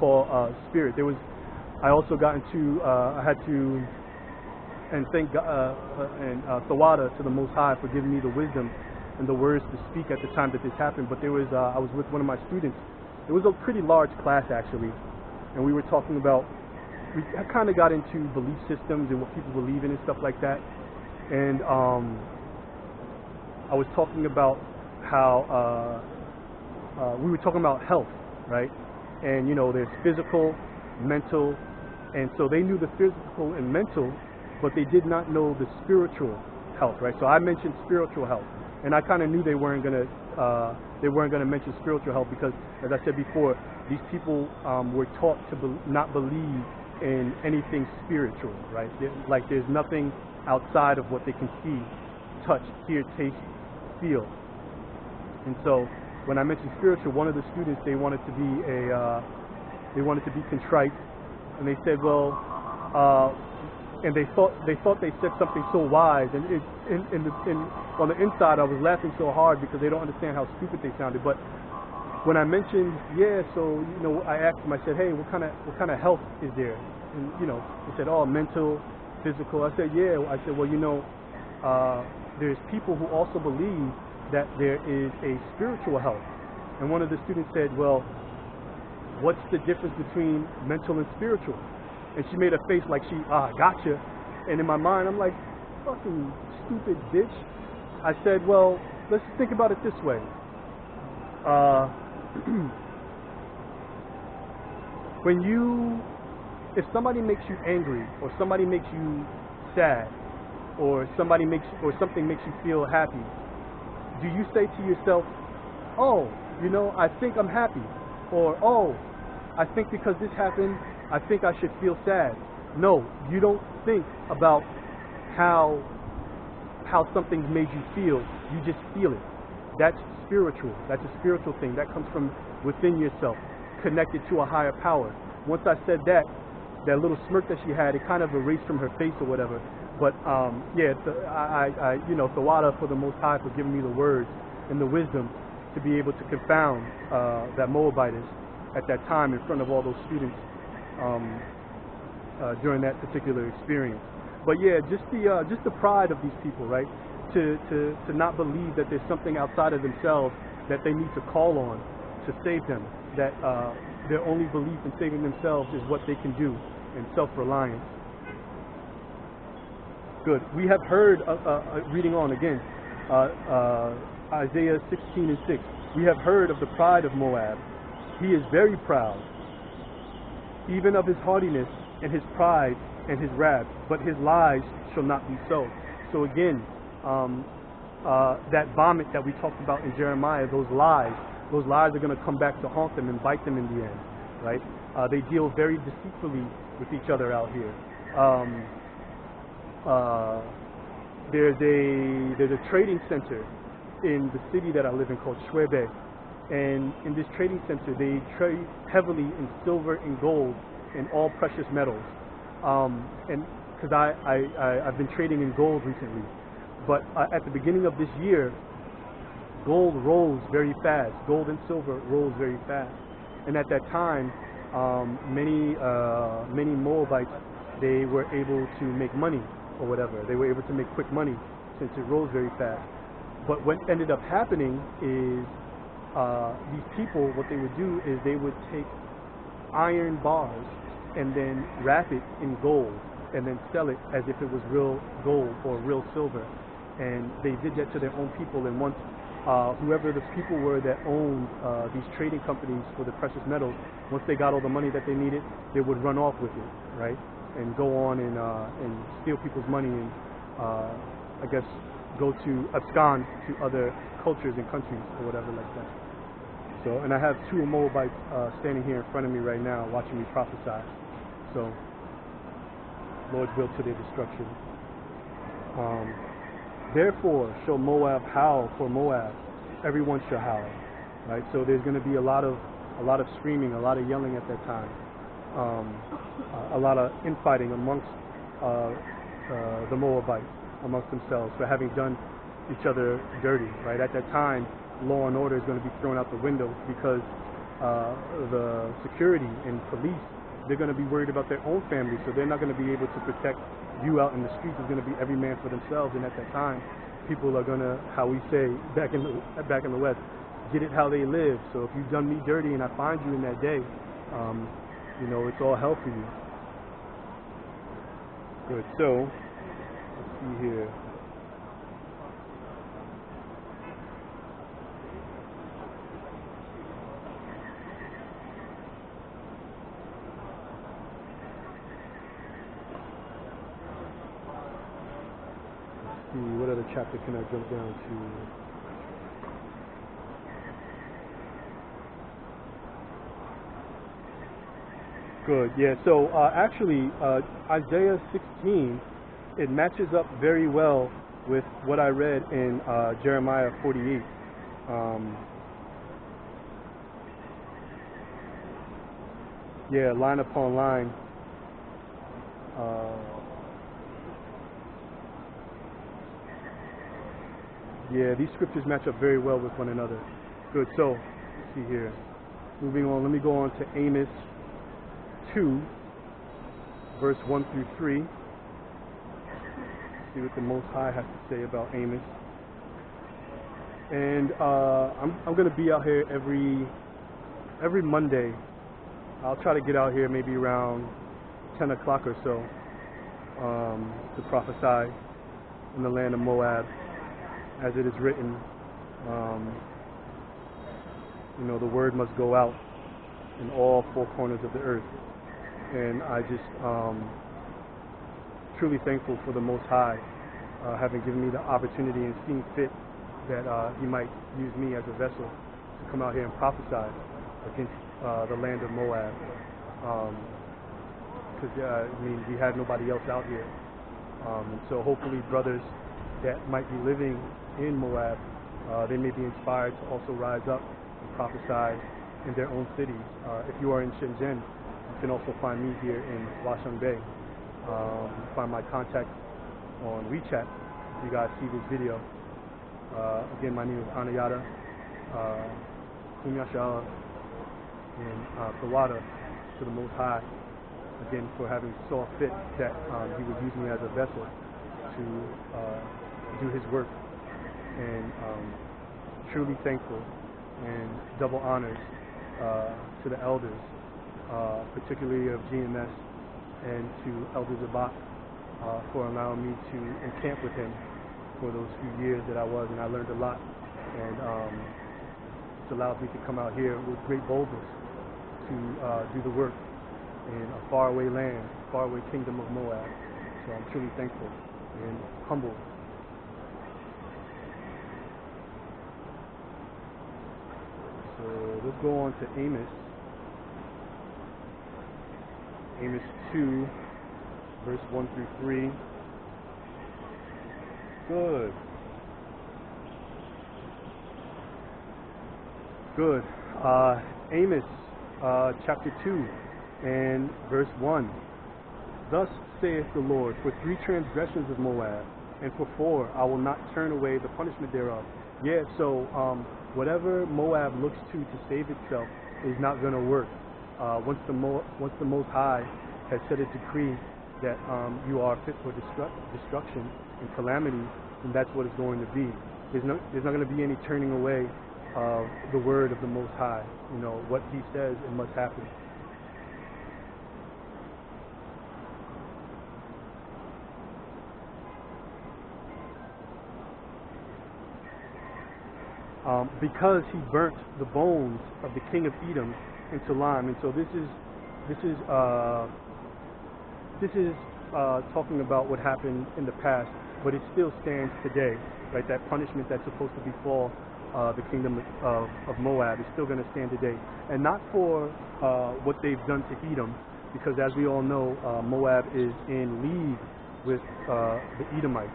call spirit. I also got into, I had to, and thank God, and Thawada to the Most High for giving me the wisdom and the words to speak at the time that this happened. But there was, I was with one of my students. It was a pretty large class actually, and we were talking about, we kind of got into belief systems and what people believe in and stuff like that. And I was talking about how we were talking about health, right? And you know, there's physical, mental, and so they knew the physical and mental, but they did not know the spiritual health, right? So I mentioned spiritual health, and I kind of knew they weren't gonna mention spiritual health because, as I said before, these people were taught to not believe in anything spiritual, right? Like there's nothing outside of what they can see, touch, hear, taste, feel. And so when I mentioned spiritual, one of the students, they wanted to be contrite, and they said, well, and they thought they said something so wise, and on the inside I was laughing so hard because they don't understand how stupid they sounded. But when I mentioned, yeah, so you know, I asked them, I said, hey, what kind of health is there? And you know, they said, oh, mental, physical. I said, yeah. I said, well, you know, there's people who also believe that there is a spiritual health. And one of the students said, well, what's the difference between mental and spiritual? And she made a face like she, gotcha. And in my mind, I'm like, fucking stupid bitch. I said, well, let's think about it this way. If somebody makes you angry, or somebody makes you sad, or something makes you feel happy, do you say to yourself, oh, you know, I think I'm happy, or oh, I think because this happened, I think I should feel sad? No, you don't think about how something made you feel. You just feel it. That's spiritual. That's a spiritual thing. That comes from within yourself, connected to a higher power. Once I said that little smirk that she had, it kind of erased from her face or whatever. But yeah, you know, Thawada for the Most High for giving me the words and the wisdom to be able to confound that Moabitess at that time in front of all those students during that particular experience. But yeah, just the pride of these people, right? To not believe that there's something outside of themselves that they need to call on to save them. That their only belief in saving themselves is what they can do, and self-reliance. Good. We have heard, reading on again, Isaiah 16:6. We have heard of the pride of Moab. He is very proud, even of his haughtiness and his pride and his wrath, but his lies shall not be so. So again, that vomit that we talked about in Jeremiah, those lies are going to come back to haunt them and bite them in the end, right? They deal very deceitfully with each other out here. There's a trading center in the city that I live in called Schwebe, and in this trading center they trade heavily in silver and gold and all precious metals. And because I've been trading in gold recently, but at the beginning of this year, gold rose very fast. Gold and silver rose very fast, and at that time, many Moabites, they were able to make money or whatever. They were able to make quick money since it rose very fast. But what ended up happening is these people, what they would do is they would take iron bars and then wrap it in gold and then sell it as if it was real gold or real silver. And they did that to their own people. And once whoever the people were that owned these trading companies for the precious metals, once they got all the money that they needed, they would run off with it, right? And go on and steal people's money and I guess go to abscond to other cultures and countries or whatever like that. So, and I have two Moabites standing here in front of me right now watching me prophesy. So, Lord's will to their destruction. Therefore shall Moab howl for Moab, everyone shall howl, right? So there's going to be a lot of screaming, a lot of yelling at that time, a lot of infighting amongst the Moabites, amongst themselves for having done each other dirty, right? At that time, law and order is going to be thrown out the window because the security and police, they're going to be worried about their own family, so they're not going to be able to protect you out in the streets. It's going to be every man for themselves, and at that time, people are going to, how we say back in the West, get it how they live. So if you've done me dirty and I find you in that day, you know, it's all hell for you. Good. So let's see here. See, what other chapter can I jump down to? Good, yeah. So actually, Isaiah 16, it matches up very well with what I read in Jeremiah 48. Yeah, line upon line. Yeah, these scriptures match up very well with one another. Good, so, let's see here. Moving on, let me go on to Amos 2, verse 1 through 3. See what the Most High has to say about Amos. And I'm going to be out here every Monday. I'll try to get out here maybe around 10 o'clock or so to prophesy in the land of Moab. As it is written, you know, the word must go out in all four corners of the earth. And I just truly thankful for the Most High having given me the opportunity and seeing fit that He might use me as a vessel to come out here and prophesy against the land of Moab. Because I mean, we had nobody else out here. And so hopefully brothers that might be living in Moab, they may be inspired to also rise up and prophesy in their own cities. If you are in Shenzhen, you can also find me here in Washington Bay. Find my contact on WeChat if you guys see this video. Again, my name is Anayata Kumyashala, and Tawada to the Most High, again, for having saw fit that He would use me as a vessel to do His work. And truly thankful and double honors to the elders, particularly of GMS, and to Elder Zabak for allowing me to encamp with him for those few years that I was, and I learned a lot. And it's allowed me to come out here with great boldness to do the work in a faraway land, faraway kingdom of Moab. So I'm truly thankful and humbled. So let's go on to Amos. Amos 2, verse 1 through 3. Good. Good. Amos chapter 2 and verse 1. Thus saith the Lord, for 3 transgressions of Moab, and for 4 I will not turn away the punishment thereof. Yeah, so whatever Moab looks to save itself is not going to work. Once the Most High has set a decree that you are fit for destruction and calamity, then that's what it's going to be. There's not going to be any turning away of the word of the Most High. You know, what He says, it must happen. Because he burnt the bones of the king of Edom into lime, and so this is talking about what happened in the past, but it still stands today, right? That punishment that's supposed to befall the kingdom of Moab is still going to stand today, and not for what they've done to Edom, because as we all know, Moab is in league with the Edomites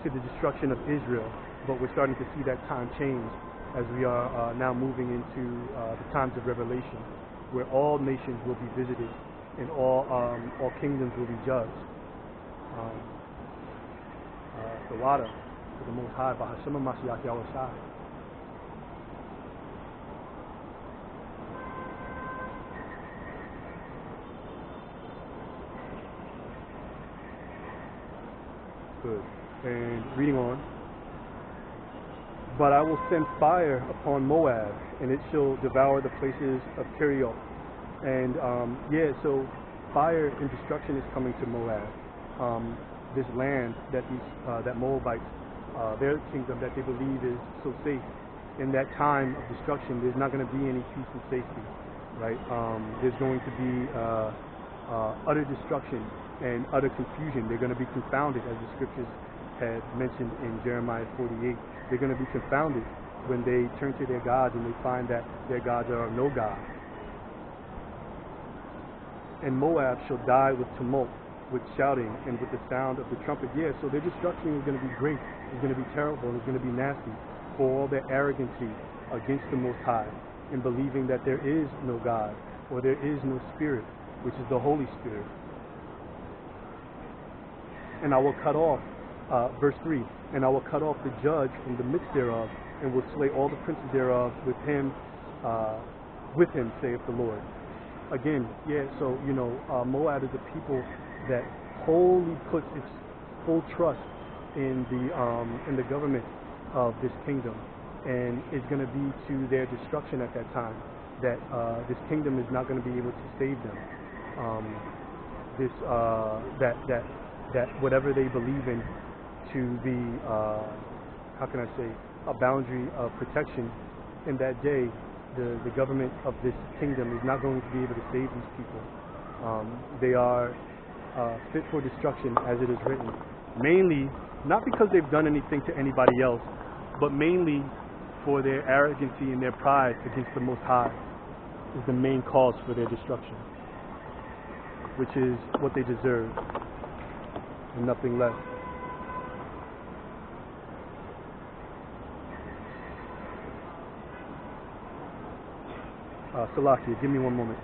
to the destruction of Israel. But we're starting to see that time change as we are now moving into the times of Revelation, where all nations will be visited and all kingdoms will be judged. The water to the Most High, Bahashema Mashiach Yahushua. good. And reading on, but I will send fire upon Moab, and it shall devour the places of Kerioth. And so fire and destruction is coming to Moab. This land that that Moabites, their kingdom that they believe is so safe. In that time of destruction, there's not going to be any peace and safety, right? There's going to be utter destruction and utter confusion. They're going to be confounded, as the scriptures had mentioned in Jeremiah 48. They're going to be confounded when they turn to their gods and they find that their gods are no God. And Moab shall die with tumult, with shouting, and with the sound of the trumpet. Yeah, so their destruction is going to be great. It's going to be terrible, and it's going to be nasty for all their arrogancy against the Most High, in believing that there is no God, or there is no Spirit, which is the Holy Spirit. And I will cut off, verse 3, and I will cut off the judge from the midst thereof, and will slay all the princes thereof with him, saith the Lord. Again, so, Moab is a people that wholly puts its full trust in the government of this kingdom, and is going to be to their destruction at that time. That this kingdom is not going to be able to save them. That whatever they believe in to be, a boundary of protection in that day, the government of this kingdom is not going to be able to save these people. They are fit for destruction, as it is written. Mainly, not because they've done anything to anybody else, but mainly for their arrogancy and their pride against the Most High is the main cause for their destruction, which is what they deserve, and nothing less. Salakia, give me one moment.